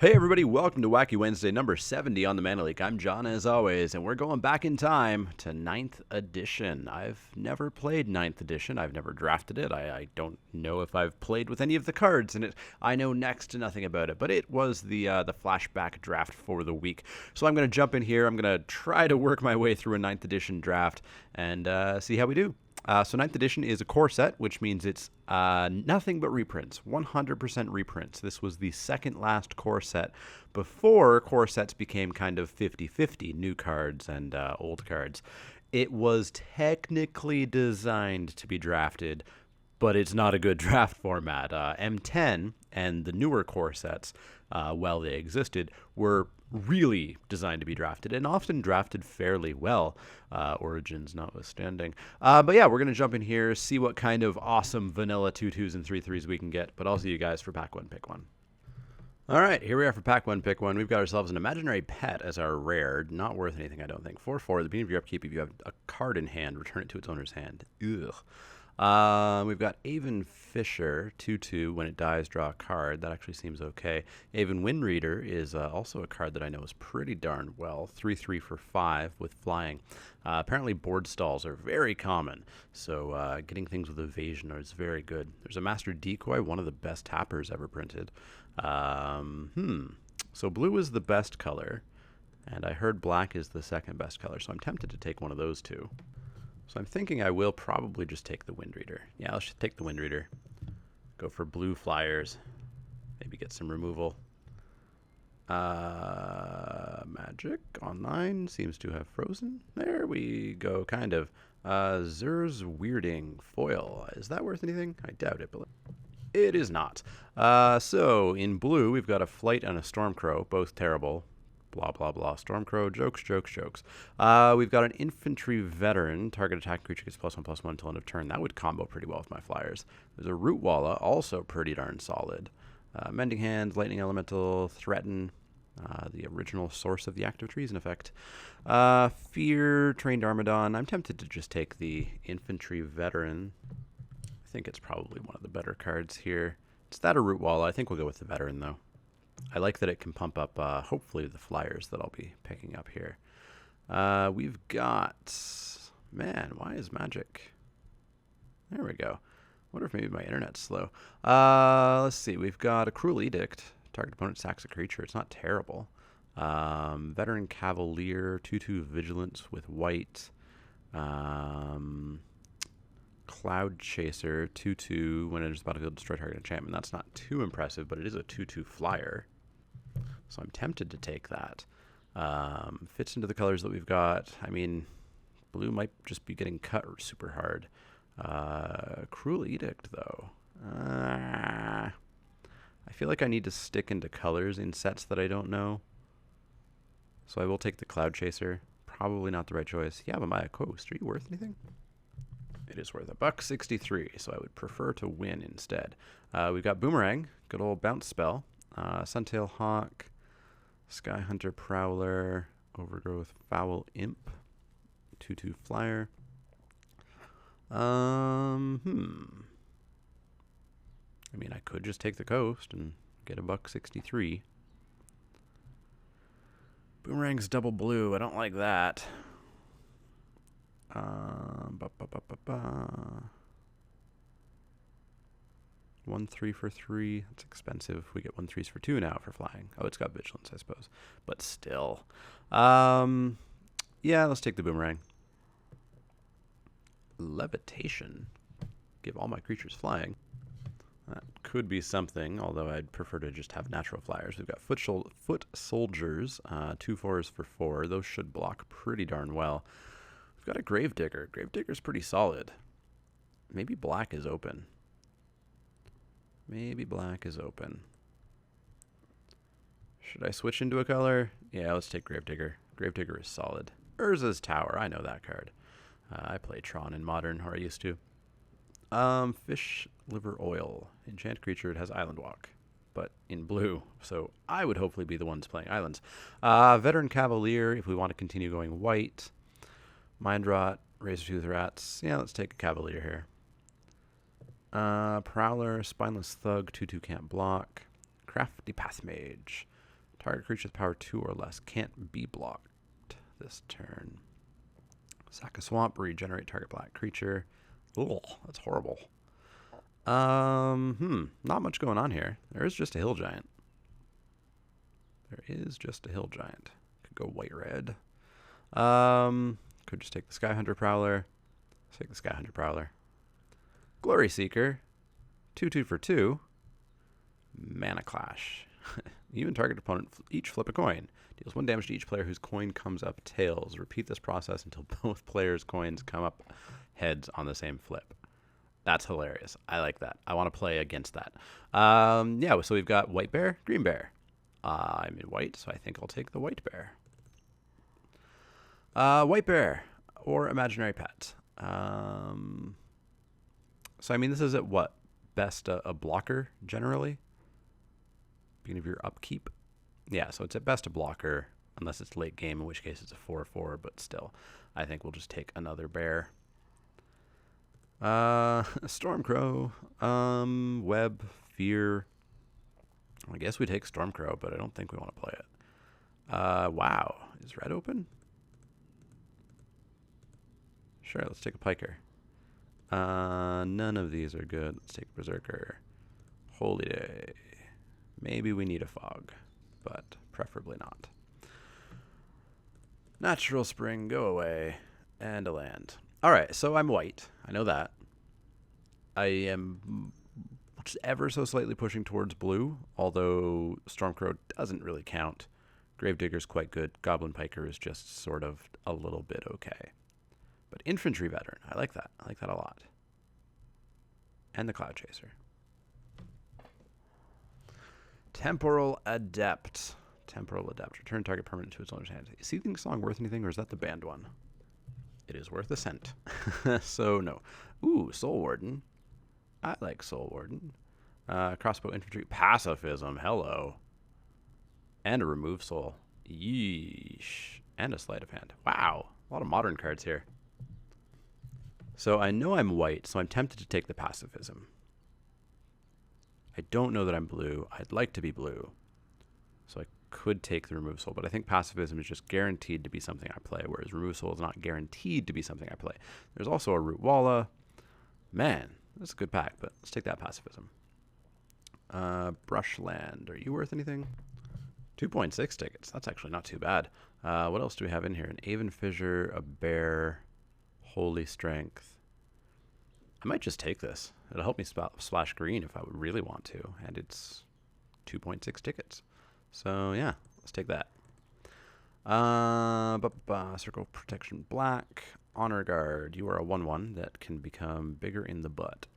Hey everybody, welcome to Wacky Wednesday number 70 on the Mana League. I'm John as always, and we're going back in time to ninth edition. I've never played ninth edition. I've never drafted it. I don't know if I've played with any of the cards in it. I know next to nothing about it, but it was the flashback draft for the week. So I'm going to jump in here. I'm going to try to work my way through a ninth edition draft and see how we do. So ninth edition is a core set, which means it's nothing but reprints, 100% reprints. This was the second last core set before core sets became kind of 50-50, new cards and old cards. It was technically designed to be drafted, but it's not a good draft format. M10 and the newer core sets, while they existed, were really designed to be drafted and often drafted fairly well, Origins notwithstanding. But yeah, we're going to jump in here, see what kind of awesome vanilla 2-2s and 3-3s we can get, but I'll see you guys for pack 1, pick 1. All right, here we are for pack 1, pick 1. We've got ourselves an imaginary pet as our rare. Not worth anything, I don't think. 4/4, at the beginning of your upkeep, if you have a card in hand, return it to its owner's hand. Ugh. We've got Avon Fisher, 2/2. When it dies, draw a card. That actually seems okay. Avon Windreader is also a card that I know is pretty darn well. 3/3 for 5 with flying. Apparently, board stalls are very common, so getting things with evasion is very good. There's a Master Decoy, one of the best tappers ever printed. So blue is the best color, and I heard black is the second best color, so I'm tempted to take one of those two. So I'm thinking I will probably just take the Windreader. Yeah, let's just take the Windreader. Go for blue flyers. Maybe get some removal. Magic online seems to have frozen. There we go, kind of. Zur's Weirding foil. Is that worth anything? I doubt it, but it is not. So in blue, we've got a Flight and a Stormcrow, both terrible. Blah, blah, blah. Stormcrow, jokes, jokes, jokes. We've got an Infantry Veteran. Target attack creature gets +1/+1 until end of turn. That would combo pretty well with my flyers. There's a Rootwalla, also pretty darn solid. Mending Hands, Lightning Elemental, Threaten. The original source of the active trees, in effect. Fear, Trained Armadon. I'm tempted to just take the Infantry Veteran. I think it's probably one of the better cards here. It's that or Rootwalla. I think we'll go with the Veteran, though. I like that it can pump up, hopefully, the flyers that I'll be picking up here. We've got... Man, why is magic... There we go. Wonder if maybe my internet's slow. Let's see. We've got a Cruel Edict. Target opponent sacks a creature. It's not terrible. Veteran Cavalier, 2/2 Vigilance with white. Cloud Chaser, 2/2. When it enters the battlefield, destroy target enchantment. That's not too impressive, but it is a 2/2 flyer. So I'm tempted to take that. Fits into the colors that we've got. I mean, blue might just be getting cut super hard. Cruel Edict, though. I feel like I need to stick into colors in sets that I don't know. So I will take the Cloud Chaser. Probably not the right choice. Yeah, but Maya Coast, are you worth anything? It is worth $1.63, so I would prefer to win instead. We've got Boomerang, good old bounce spell. Suntail Hawk, Sky Hunter Prowler, Overgrowth Foul Imp, 2/2 flyer. I mean, I could just take the coast and get $1.63. Boomerang's double blue. I don't like that. 1/3 for 3. That's expensive. We get 1/3s for 2 now for flying. Oh, it's got vigilance, I suppose. But still. Yeah, let's take the Boomerang. Levitation. Give all my creatures flying. That could be something, although I'd prefer to just have natural flyers. We've got Foot Soldiers, 2/4s for 4. Those should block pretty darn well. We've got a Gravedigger. Gravedigger's pretty solid. Maybe black is open. Maybe black is open. Should I switch into a color? Yeah, let's take Gravedigger. Gravedigger is solid. Urza's Tower. I know that card. I play Tron in Modern, or I used to. Fish Liver Oil. Enchant creature. It has Island Walk, but in blue. So I would hopefully be the ones playing islands. Veteran Cavalier, if we want to continue going white. Mind Rot, Razortooth Rats. Yeah, let's take a Cavalier here. Prowler, Spineless Thug, 2/2 can't block. Crafty Pathmage. Target creature with power 2 or less can't be blocked this turn. Sack a swamp, regenerate target black creature. Ugh, that's horrible. Not much going on here. There is just a hill giant. Could go white-red. Could just take the Skyhunter Prowler. Let's take the Skyhunter Prowler. Glory Seeker. 2/2 for 2. Mana Clash. Even target opponent each flip a coin. Deals 1 damage to each player whose coin comes up tails. Repeat this process until both players' coins come up heads on the same flip. That's hilarious. I like that. I want to play against that. Yeah, so we've got white bear, green bear. I'm in white, so I think I'll take the white bear. White bear or imaginary pet. So, I mean, this is at what? Best a blocker, generally? Beginning of your upkeep? Yeah, so it's at best a blocker, unless it's late game, in which case it's a 4/4, but still, I think we'll just take another bear. Stormcrow, Web, Fear. I guess we take Stormcrow, but I don't think we want to play it. Wow, is red open? Sure, let's take a Piker. None of these are good. Let's take Berserker. Holy Day. Maybe we need a Fog, but preferably not. Natural Spring, go away, and a land. All right, so I'm white. I know that. I am just ever so slightly pushing towards blue, although Stormcrow doesn't really count. Gravedigger's quite good. Goblin Piker is just sort of a little bit okay. But Infantry Veteran, I like that. I like that a lot. And the Cloud Chaser. Temporal Adept. Temporal Adept. Return target permanent to its owner's hand. Is Seething Song worth anything, or is that the banned one? It is worth a cent. So, no. Ooh, Soul Warden. I like Soul Warden. Crossbow Infantry. Pacifism. Hello. And a Remove Soul. Yeesh. And a Sleight of Hand. Wow. A lot of modern cards here. So I know I'm white, so I'm tempted to take the Pacifism. I don't know that I'm blue. I'd like to be blue. So I could take the Remove Soul, but I think Pacifism is just guaranteed to be something I play, whereas Remove Soul is not guaranteed to be something I play. There's also a Root Walla. Man, that's a good pack, but let's take that Pacifism. Brushland. Are you worth anything? 2.6 tickets. That's actually not too bad. What else do we have in here? An Aven Fissure, a Bear, Holy Strength. I might just take this. It'll help me splash green if I would really want to, and it's 2.6 tickets. So yeah, let's take that. Circle Protection Black. Honor Guard. You are a 1/1 that can become bigger in the butt.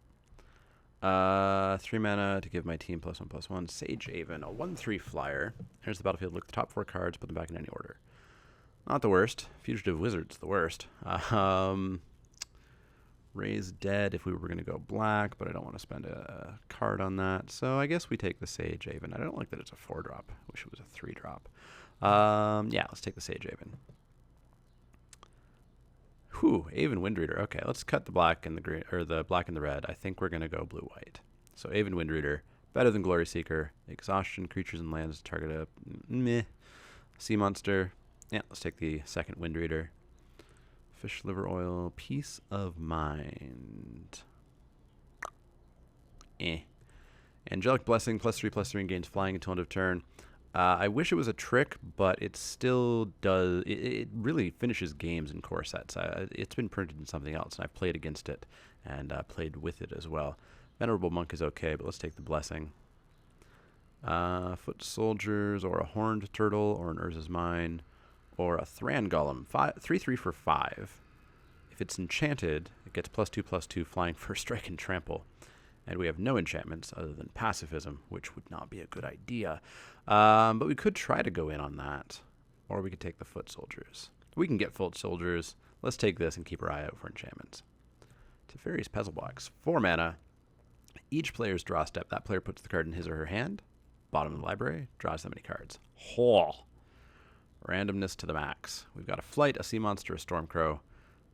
3 mana to give my team +1/+1. Sage Aven, a 1/3 flyer. Here's the battlefield. Look at the top 4 cards, put them back in any order. Not the worst. Fugitive Wizard's the worst. Raise Dead if we were going to go black, but I don't want to spend a card on that. So I guess we take the Sage Aven. I don't like that it's a 4-drop. Wish it was a 3-drop. Yeah, let's take the Sage Aven. Whew, Aven Windreader. Okay, let's cut the black and the green, or the black and the red. I think we're going to go blue-white. So Aven Windreader, better than Glory Seeker. Exhaustion, creatures and lands target a meh. Sea Monster. Yeah, let's take the second Windreader. Fish Liver Oil, Peace of Mind. Angelic Blessing, +3/+3 and gains flying until end of turn. I wish it was a trick, but it still does. It really finishes games in core sets. It's been printed in something else, and I've played against it and played with it as well. Venerable Monk is okay, but let's take the Blessing. Foot Soldiers, or a Horned Turtle, or an Urza's Mine, or a Thran Golem. 3/3 for 5. If it's enchanted, it gets +2/+2 flying for strike and trample. And we have no enchantments other than Pacifism, which would not be a good idea. But we could try to go in on that. Or we could take the Foot Soldiers. We can get Foot Soldiers. Let's take this and keep our eye out for enchantments. Teferi's Pezzlebox. 4 mana. Each player's draw step. That player puts the card in his or her hand. Bottom of the library. Draws that many cards. Whoa. Randomness to the max. We've got a Flight, a Sea Monster, a Stormcrow.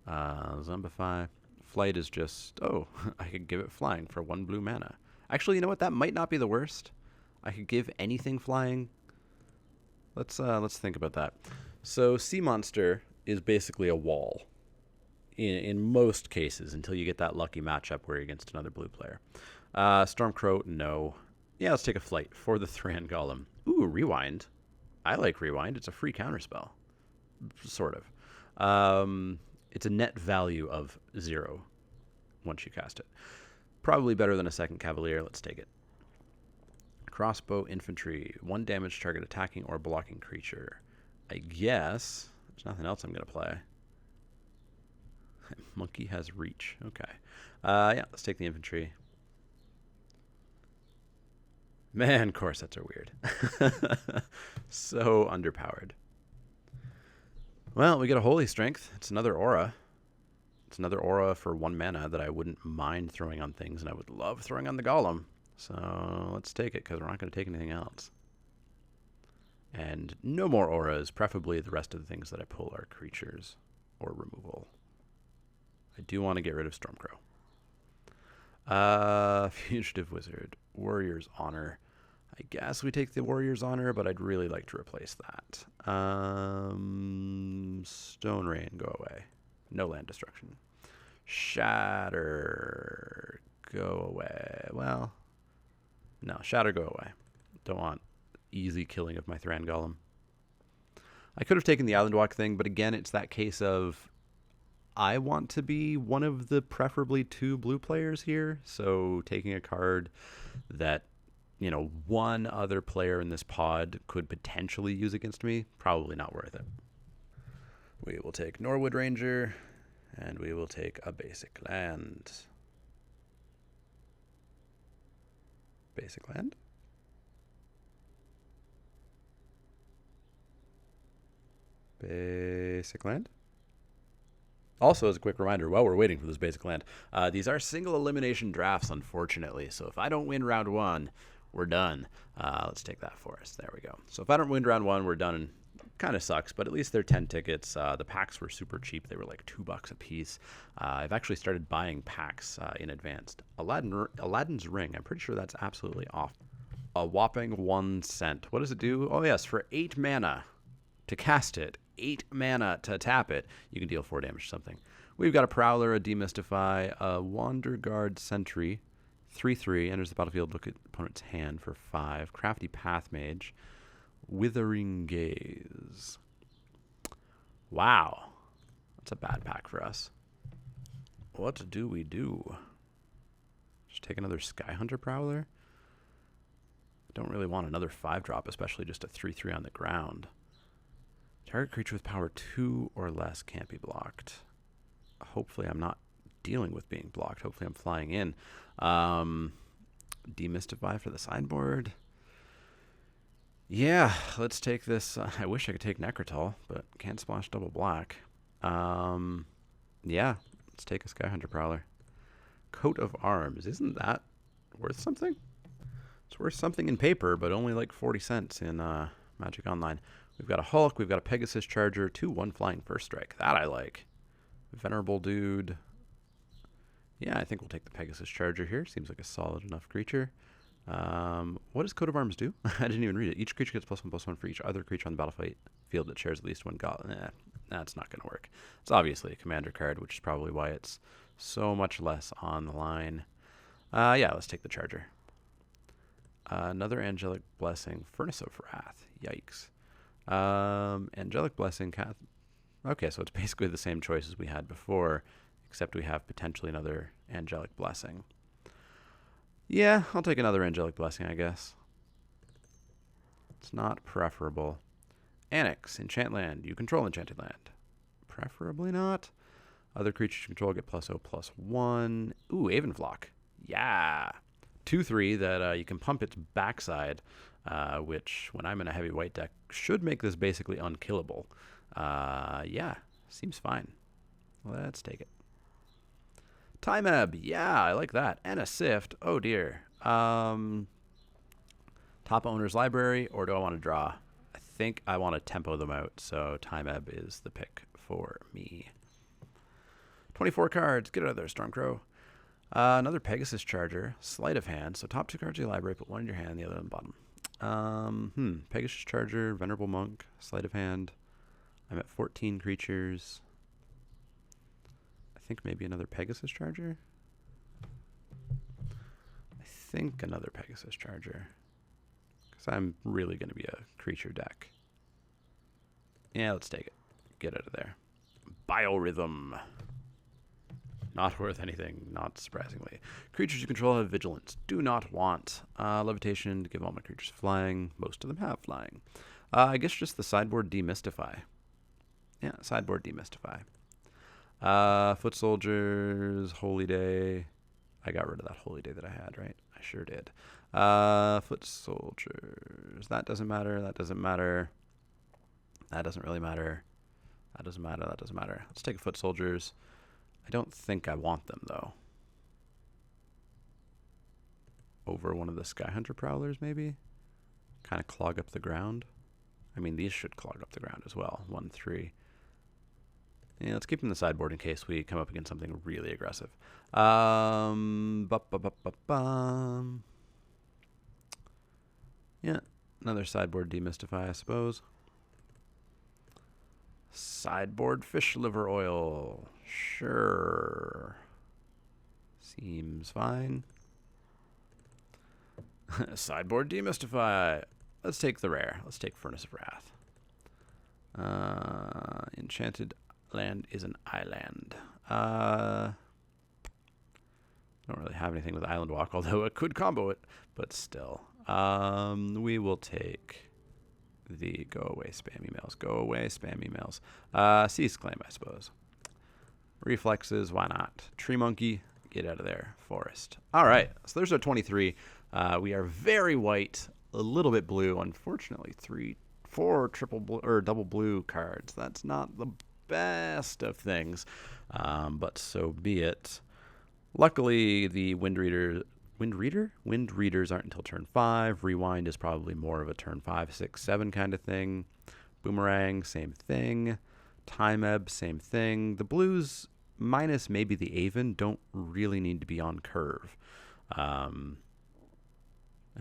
Zombify. Flight is just, oh, I could give it flying for 1 blue mana. Actually, you know what? That might not be the worst. I could give anything flying. Let's think about that. So Sea Monster is basically a wall in most cases until you get that lucky matchup where you're against another blue player. Stormcrow, no. Yeah, let's take a flight for the Thran Golem. Ooh, Rewind. I like Rewind. It's a free counterspell. Sort of. It's a net value of 0 once you cast it. Probably better than a second Cavalier. Let's take it. Crossbow Infantry. 1 damage target attacking or blocking creature. I guess there's nothing else I'm going to play. Monkey has reach. Okay. Yeah, let's take the infantry. Man, core sets are weird. So underpowered. Well, we get a Holy Strength. It's another aura. It's another aura for 1 mana that I wouldn't mind throwing on things, and I would love throwing on the Golem. So let's take it, because we're not going to take anything else. And no more auras. Preferably the rest of the things that I pull are creatures or removal. I do want to get rid of Stormcrow. Fugitive Wizard. Warrior's Honor. I guess we take the Warrior's Honor, but I'd really like to replace that. Stone Rain, go away. No land destruction. Shatter, go away. Well, no, Shatter, go away. Don't want easy killing of my Thran Golem. I could have taken the Island Walk thing, but again, it's that case of I want to be one of the preferably 2 blue players here, so taking a card that, you know, one other player in this pod could potentially use against me, probably not worth it. We will take Norwood Ranger, and we will take a basic land. Basic land? Basic land? Also, as a quick reminder, while we're waiting for this basic land, these are single elimination drafts, unfortunately. So if I don't win round 1, we're done. Let's take that for us. There we go. So if I don't win round 1, we're done. And kind of sucks, but at least they're 10 tickets. The packs were super cheap. They were like $2 a piece. I've actually started buying packs in advance. Aladdin's Ring. I'm pretty sure that's absolutely off. A whopping 1 cent. What does it do? Oh, yes, for 8 mana to cast it. 8 mana to tap it, you can deal 4 damage to something. We've got a Prowler, a Demystify, a Wander Guard Sentry, 3/3, enters the battlefield, look at opponent's hand for 5. Crafty Path Mage, Withering Gaze. Wow, that's a bad pack for us. What do we do? Just take another Skyhunter Prowler? I don't really want another 5-drop, especially just a 3/3 on the ground. Target creature with power 2 or less can't be blocked. Hopefully I'm not dealing with being blocked. Hopefully I'm flying in. Demystify for the sideboard. Yeah, let's take this. I wish I could take Necrotal, but can't splash double black. Yeah, let's take a Skyhunter Prowler. Coat of Arms. Isn't that worth something? It's worth something in paper, but only like 40 cents in Magic Online. We've got a Hulk, we've got a Pegasus Charger, 2/1 Flying First Strike. That I like. Venerable Dude. Yeah, I think we'll take the Pegasus Charger here. Seems like a solid enough creature. What does Coat of Arms do? I didn't even read it. Each creature gets +1/+1 for each other creature on the battlefield that shares at least 1 Gauntlet. That's not going to work. It's obviously a commander card, which is probably why it's so much less on the line. Yeah, let's take the Charger. Another Angelic Blessing. Furnace of Wrath. Yikes. Angelic Blessing. Okay, so it's basically the same choices we had before, except we have potentially another Angelic Blessing. Yeah, I'll take another Angelic Blessing, I guess. It's not preferable. Annex. Enchant land. You control enchanted land. Preferably not. Other creatures you control get +0/+1. Ooh, Avenflock. Yeah. 2/3 that you can pump its backside, which, when I'm in a heavy white deck, should make this basically unkillable. Yeah, seems fine. Let's take it. Time Ebb. Yeah, I like that. And a Sift. Oh, dear. Top Owner's Library, or do I want to draw? I think I want to tempo them out, so Time Ebb is the pick for me. 24 cards. Get out of there, Stormcrow. Another Pegasus Charger. Sleight of Hand. So top 2 cards of your library, put 1 in your hand, the other on the bottom. Pegasus Charger, Venerable Monk, Sleight of Hand. I'm at 14 creatures. I think maybe another Pegasus Charger. I think another Pegasus Charger. Because I'm really going to be a creature deck. Yeah, let's take it. Get out of there. Biorhythm. Not worth anything, not surprisingly. Creatures you control have vigilance. Do not want. Levitation, to give all my creatures flying. Most of them have flying. I guess just the sideboard Demystify. Yeah, sideboard Demystify. Foot Soldiers, Holy Day. I got rid of that Holy Day that I had, right? I sure did. Foot Soldiers. That doesn't matter. That doesn't matter. That doesn't really matter. That doesn't matter. That doesn't matter. Let's take Foot Soldiers. I don't think I want them, though. Over one of the Sky Hunter Prowlers, maybe? Kind of clog up the ground. I mean, these should clog up the ground as well. 1, 3. Yeah, let's keep them in the sideboard in case we come up against something really aggressive. Yeah, another sideboard Demystify, I suppose. Sideboard Fish Liver Oil. Sure. Seems fine. Sideboard Demystify. Let's take the rare. Let's take Furnace of Wrath. Enchanted Land is an island. Don't really have anything with Island Walk, although it could combo it, but still. We will take the go away spam emails. Go away spam emails. Seize Claim, I suppose. Reflexes, why not? Tree Monkey, get out of there. Forest. All right, so there's our 23. We are very white, a little bit blue. Unfortunately, 4 triple blue or double blue cards. That's not the best of things, but so be it. Luckily, the Wind Readers aren't until turn 5. Rewind is probably more of a turn 5, 6, 7 kind of thing. Boomerang, same thing. Time Ebb, same thing. The blues, minus maybe the Aven, don't really need to be on curve. And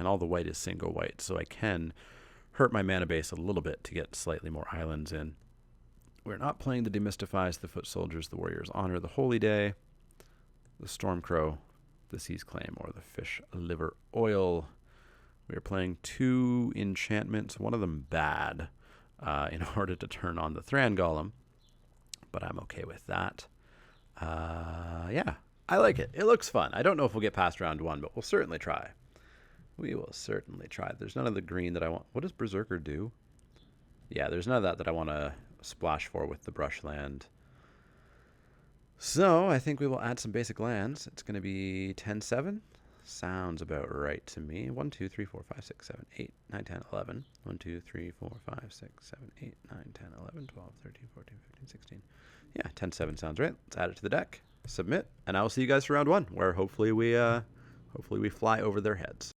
all the white is single white, so I can hurt my mana base a little bit to get slightly more islands in. We're not playing the Demystifies, the Foot Soldiers, the Warrior's Honor, the Holy Day, the Stormcrow, the Seize Claim, or the Fish Liver Oil. We are playing 2 enchantments, one of them bad, in order to turn on the Thran Golem, but I'm okay with that. Yeah, I like it. It looks fun. I don't know if we'll get past round 1, but we'll certainly try. We will certainly try. There's none of the green that I want. What does Berserker do? Yeah, there's none of that I want to splash for with the Brushland. So I think we will add some basic lands. It's going to be 10-7. Sounds about right to me. 1, 2, 3, 4, 5, 6, 7, 8, 9, 10, 11. 1, 2, 3, 4, 5, 6, 7, 8, 9, 10, 11, 12, 13, 14, 15, 16. Yeah, 10-7 sounds right. Let's add it to the deck. Submit, and I will see you guys for round 1, where hopefully we fly over their heads.